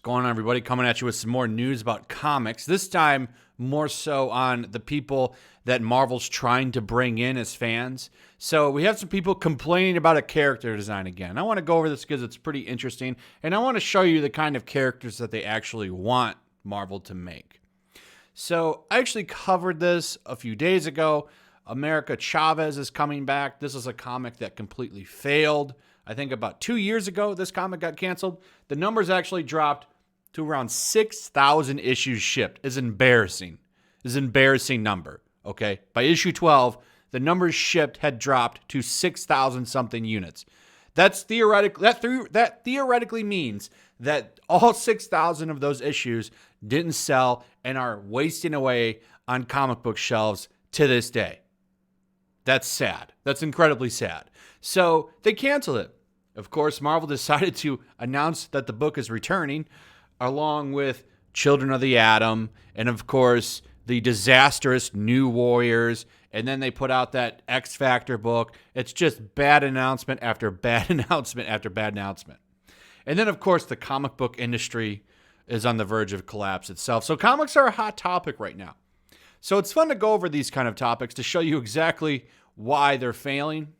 going on, everybody? Coming at you with some more news about comics. This time, more so on the people that Marvel's trying to bring in as fans. So we have some people complaining about a character design again. I want to go over this because it's pretty interesting, and I want to show you the kind of characters that they actually want Marvel to make. So I actually covered this a few days ago. America Chavez is coming back. This is a comic that completely failed. I think about 2 years ago, this comic got canceled. The numbers actually dropped to around 6,000 issues shipped. It's embarrassing. It's an embarrassing number, okay? By issue 12, the numbers shipped had dropped to 6,000 something units. That theoretically means that all 6,000 of those issues didn't sell and are wasting away on comic book shelves to this day. That's sad. That's incredibly sad. So they canceled it. Of course, Marvel decided to announce that the book is returning, along with Children of the Atom, and of course, the disastrous New Warriors. And then they put out that X Factor book. It's just bad announcement after bad announcement after bad announcement. And then, of course, the comic book industry is on the verge of collapse itself. So comics are a hot topic right now. So it's fun to go over these kind of topics to show you exactly why they're failing.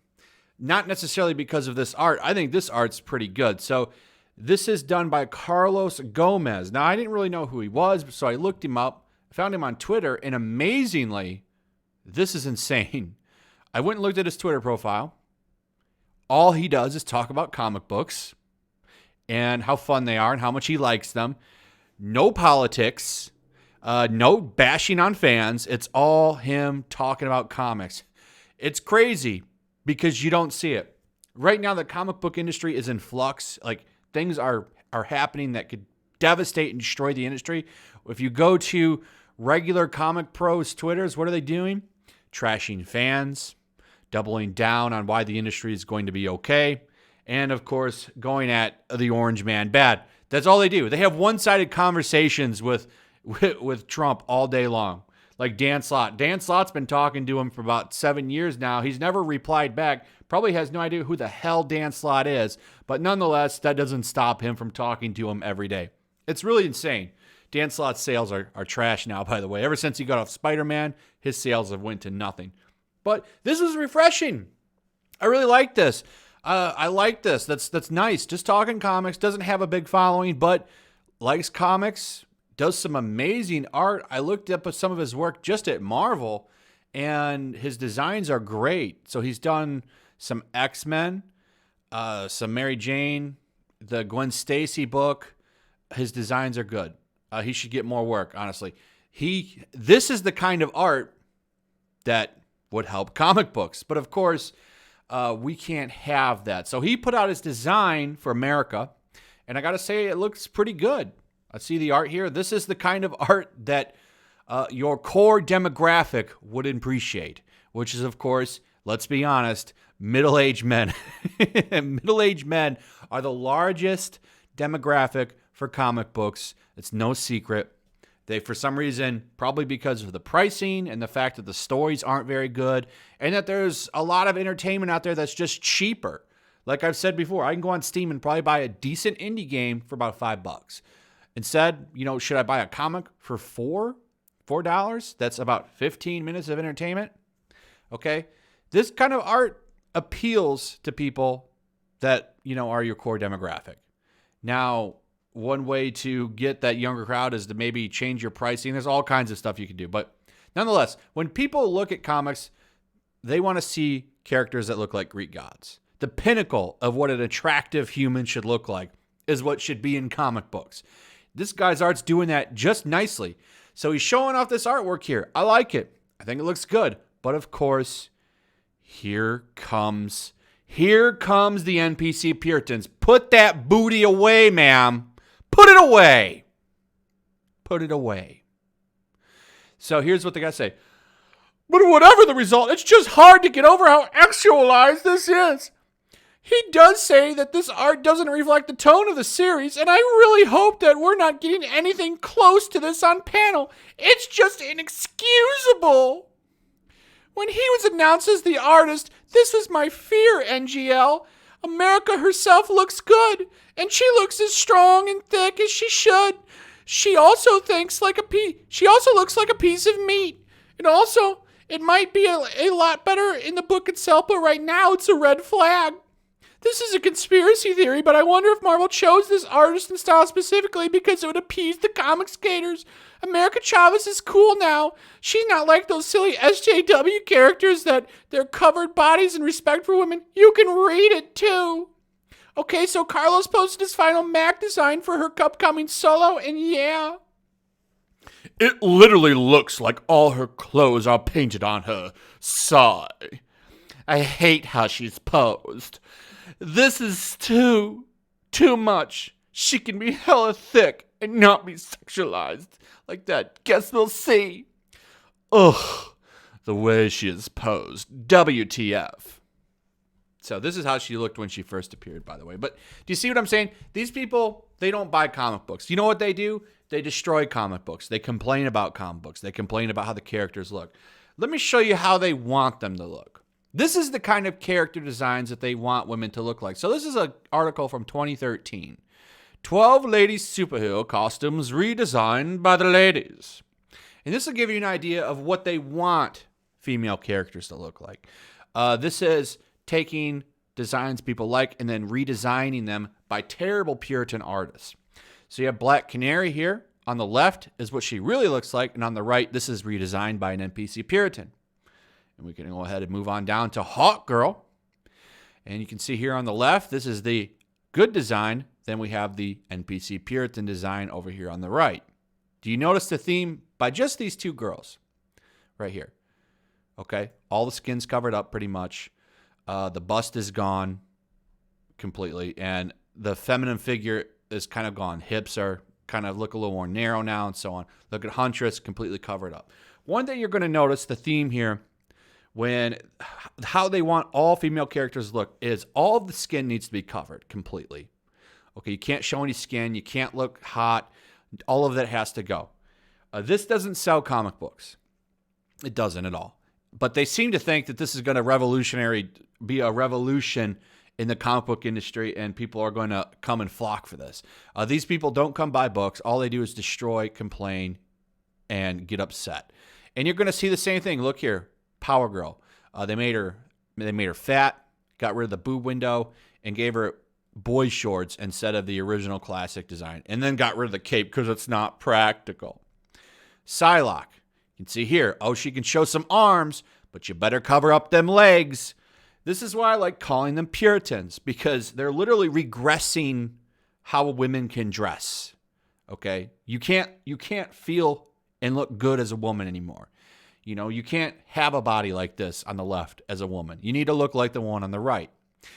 Not necessarily because of this art. I think this art's pretty good. So this is done by Carlos Gomez. Now, I didn't really know who he was, so I looked him up, found him on Twitter, and amazingly, this is insane. I went and looked at his Twitter profile. All he does is talk about comic books and how fun they are and how much he likes them. No politics. No bashing on fans. It's all him talking about comics. It's crazy because you don't see it. Right now, the comic book industry is in flux. Like, things are happening that could devastate and destroy the industry. If you go to regular comic pros Twitters, what are they doing? Trashing fans, doubling down on why the industry is going to be okay, and of course, going at the orange man bad. That's all they do. They have one-sided conversations with Trump all day long. Like Dan Slott. Dan Slott's been talking to him for about 7 years now. He's never replied back. Probably has no idea who the hell Dan Slott is. But nonetheless, that doesn't stop him from talking to him every day. It's really insane. Dan Slott's sales are trash now, by the way. Ever since he got off Spider-Man, his sales have went to nothing. But this was refreshing. I really like this. I like this. That's nice. Just talking comics. Doesn't have a big following, but likes comics. Does some amazing art. I looked up at some of his work just at Marvel, and his designs are great. So he's done some X-Men, some Mary Jane, the Gwen Stacy book. His designs are good. He should get more work, honestly. This is the kind of art that would help comic books. But of course, we can't have that. So he put out his design for America, and I got to say, it looks pretty good. I see the art here. This is the kind of art that your core demographic would appreciate, which is, of course, let's be honest, middle-aged men. Middle-aged men are the largest demographic for comic books. It's no secret. They, for some reason, probably because of the pricing and the fact that the stories aren't very good, and that there's a lot of entertainment out there that's just cheaper. Like I've said before, I can go on Steam and probably buy a decent indie game for about $5. Instead, should I buy a comic for $4? That's about 15 minutes of entertainment. Okay. This kind of art appeals to people that, are your core demographic. Now, one way to get that younger crowd is to maybe change your pricing. There's all kinds of stuff you can do. But nonetheless, when people look at comics, they want to see characters that look like Greek gods. The pinnacle of what an attractive human should look like is what should be in comic books. This guy's art's doing that just nicely. So he's showing off this artwork here. I like it. I think it looks good. But of course, here comes the NPC Puritans. Put that booty away, ma'am. Put it away. Put it away. So here's what they got to say. But whatever the result, it's just hard to get over how actualized this is. He does say that this art doesn't reflect the tone of the series, and I really hope that we're not getting anything close to this on panel. It's just inexcusable. When he was announced as the artist, this was my fear, NGL. America herself looks good, and she looks as strong and thick as she should. She also She also looks like a piece of meat. And also, it might be a lot better in the book itself, but right now it's a red flag. This is a conspiracy theory, but I wonder if Marvel chose this artist and style specifically because it would appease the comic skaters. America Chavez is cool now. She's not like those silly SJW characters that they're covered bodies and respect for women. You can read it too. Okay, so Carlos posted his final Mac design for her upcoming solo, and yeah. It literally looks like all her clothes are painted on her. Sigh. I hate how she's posed. This is too much. She can be hella thick and not be sexualized like that. Guess we'll see. Ugh, the way she is posed. WTF. So this is how she looked when she first appeared, by the way. But do you see what I'm saying? These people, they don't buy comic books. You know what they do? They destroy comic books. They complain about comic books. They complain about how the characters look. Let me show you how they want them to look. This is the kind of character designs that they want women to look like. So this is an article from 2013. 12 ladies superhero costumes redesigned by the ladies. And this will give you an idea of what they want female characters to look like. This is taking designs people like and then redesigning them by terrible Puritan artists. So you have Black Canary here. On the left is what she really looks like. And on the right, this is redesigned by an NPC Puritan. And we can go ahead and move on down to Hawk Girl. And you can see here on the left, this is the good design. Then we have the NPC Puritan design over here on the right. Do you notice the theme by just these two girls right here? Okay, all the skin's covered up pretty much. The bust is gone completely. And the feminine figure is kind of gone. Hips are kind of look a little more narrow now and so on. Look at Huntress, completely covered up. One thing you're going to notice, the theme here, how they want all female characters to look is all of the skin needs to be covered completely. Okay, you can't show any skin. You can't look hot. All of that has to go. This doesn't sell comic books. It doesn't at all. But they seem to think that this is going to be a revolution in the comic book industry, and people are going to come and flock for this. These people don't come buy books. All they do is destroy, complain, and get upset. And you're going to see the same thing. Look here, Power Girl. They made her fat, got rid of the boob window, and gave her boy shorts instead of the original classic design, and then got rid of the cape because it's not practical. Psylocke. You can see here, she can show some arms, but you better cover up them legs. This is why I like calling them Puritans, because they're literally regressing how women can dress. Okay? You can't feel and look good as a woman anymore. You know, you can't have a body like this on the left as a woman. You need to look like the one on the right.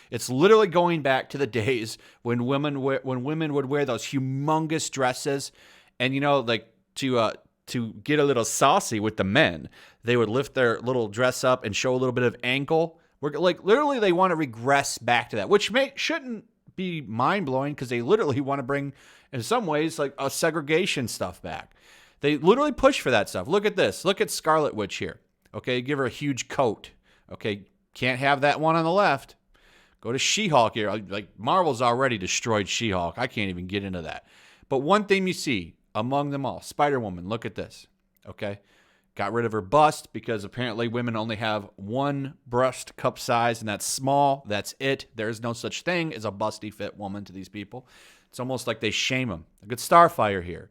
It's literally going back to the days when women would wear those humongous dresses, and like to get a little saucy with the men, they would lift their little dress up and show a little bit of ankle. Literally, they want to regress back to that, which shouldn't be mind-blowing because they literally want to bring, in some ways, like a segregation stuff back. They literally push for that stuff. Look at this. Look at Scarlet Witch here. Okay, give her a huge coat. Okay, can't have that one on the left. Go to She-Hulk here. Like, Marvel's already destroyed She-Hulk. I can't even get into that. But one thing you see among them all, Spider-Woman, look at this. Okay, got rid of her bust because apparently women only have one breast cup size, and that's small. That's it. There's no such thing as a busty fit woman to these people. It's almost like they shame them. Look at Starfire here.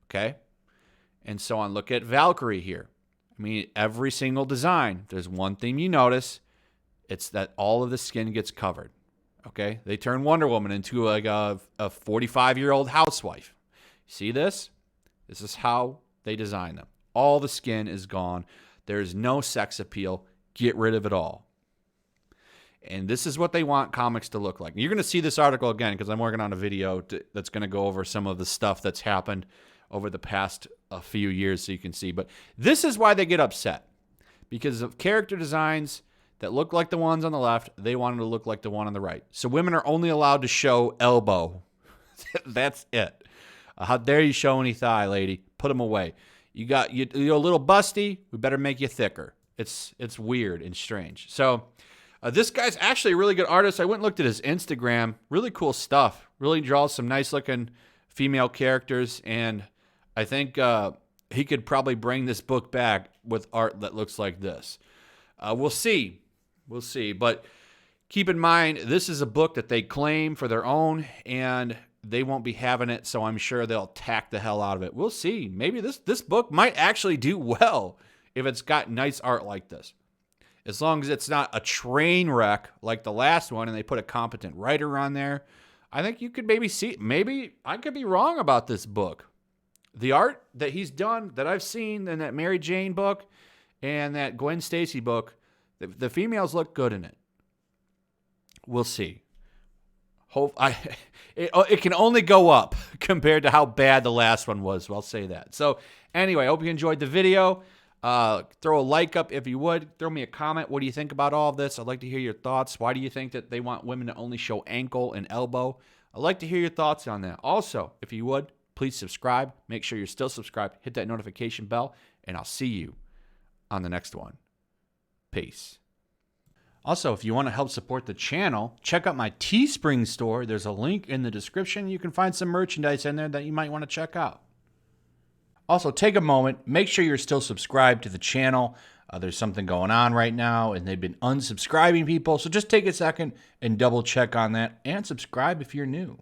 Okay, and so on. Look at Valkyrie here. I mean, every single design, there's one thing you notice. It's that all of the skin gets covered. Okay, they turn Wonder Woman into like a 45-year-old housewife. See this? This is how they design them. All the skin is gone. There's no sex appeal. Get rid of it all. And this is what they want comics to look like. You're going to see this article again because I'm working on a video that's going to go over some of the stuff that's happened over the past few years so you can see. But this is why they get upset. Because of character designs that look like the ones on the left, they want them to look like the one on the right. So women are only allowed to show elbow. That's it. How dare you show any thigh, lady? Put them away. You're a little busty. We better make you thicker. It's weird and strange. So This guy's actually a really good artist. I went and looked at his Instagram. Really cool stuff. Really draws some nice looking female characters. And I think he could probably bring this book back with art that looks like this. We'll see. We'll see. But keep in mind, this is a book that they claim for their own, and they won't be having it, so I'm sure they'll tack the hell out of it. We'll see. Maybe this book might actually do well if it's got nice art like this. As long as it's not a train wreck like the last one and they put a competent writer on there, I think you could maybe see. Maybe I could be wrong about this book. The art that he's done, that I've seen in that Mary Jane book and that Gwen Stacy book, the females look good in it. We'll see. It can only go up compared to how bad the last one was. I'll say that. So anyway, I hope you enjoyed the video. Throw a like up if you would. Throw me a comment. What do you think about all of this? I'd like to hear your thoughts. Why do you think that they want women to only show ankle and elbow? I'd like to hear your thoughts on that. Also, if you would, please subscribe. Make sure you're still subscribed. Hit that notification bell, and I'll see you on the next one. Peace. Also, if you want to help support the channel, check out my Teespring store. There's a link in the description. You can find some merchandise in there that you might want to check out. Also, take a moment. Make sure you're still subscribed to the channel. There's something going on right now, and they've been unsubscribing people. So just take a second and double check on that, and subscribe if you're new.